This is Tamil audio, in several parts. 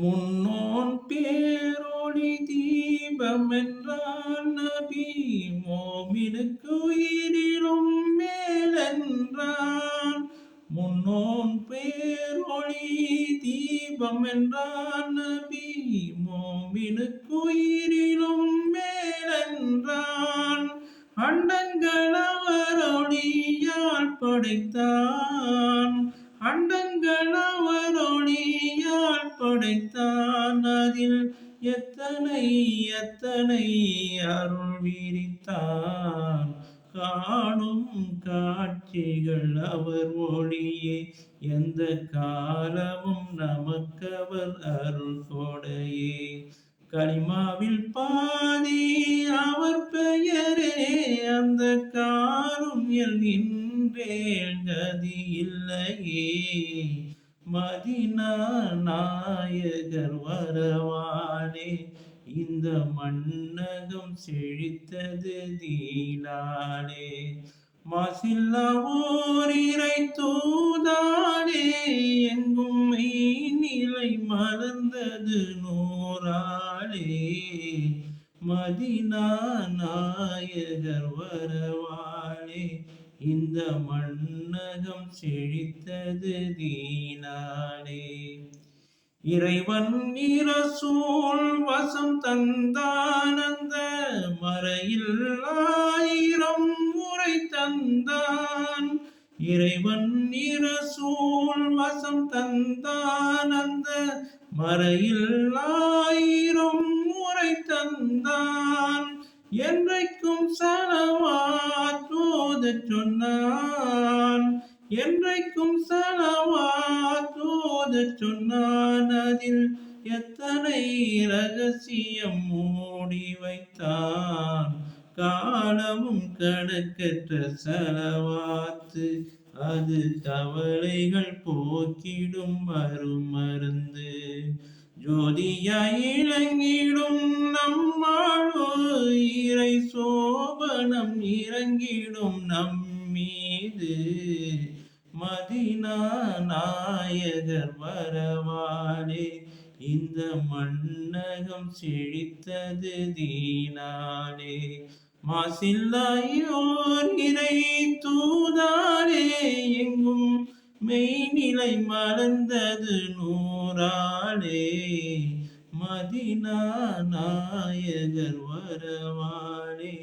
முன்னோன் பேரொளி தீபமென்றான் நபி மோமினுக்கு உயிரிலும் மேலென்றான். முன்னோன் பேரொளி தீபமென்றான் நபி மோமினுக்கு உயிரிலும் மேலென்றான். அண்டங்கள் அவர் ஒளியால் படைத்தான். அண்டங்கள் அவர் ஒளியால் படைத்தான். அதில் எத்தனை எத்தனை அருள் விரித்தான். காணும் காட்சிகள் அவர் ஒளியே. எந்த காலமும் நமக்கவர் அருள் கொடையே. கலிமாவில் பாதி அவர் பெயரே. அந்த காருண்யம் நின்றேல் கதி இல்லையே. மதீனா நாயகர் வரவாலே இந்த மண்ணகம் செழித்தது தீனாலே. மாசில்லா ஓர் இறை தூதானே எங்கும் மெய்நிலை மலர்ந்தது நூறாலே. மதீனா நாயகர் வரவாலே இந்த மண்ணகம் செழித்தது தீனாலே. இறைவன் இரசூல் வசம் தந்தான். அந்த மறையில் 1000 முறை தந்தான். இறைவன் இரசூல் வசம் தந்தான். அந்த மறையில் 1000 முறை தந்தான். என்றைக்கும் ஸலவாத் ஓதச் சொன்னான். என்றைக்கும் ஸலவாத் ஓதச் சொன்னான். அதில் எத்தனை ரகசியம் மூடி வைத்தான். காலமும் கணக்கற்ற ஸலவாத்து. அது கவலைகள் போக்கிடும் அருமருந்து. ஜோதியாய் இளங்கிடும் நம்மாழ்வு. இறை சோபனம் இறங்கிடும் நம்மீது. மதீனா நாயகர் வரவாலே இந்த மண்ணகம் செழித்தது தீனாலே. மாசில்லாயோர் இறை தூதானே எங்கும் மெய்நிலை மலர்ந்தது நூறாலே. மதீனா நாயகர் வரவாலே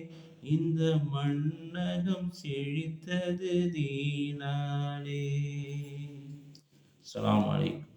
இந்த மண்ணகம் செழித்தது தீனாலே. அஸ்ஸலாமு அலைக்கும்.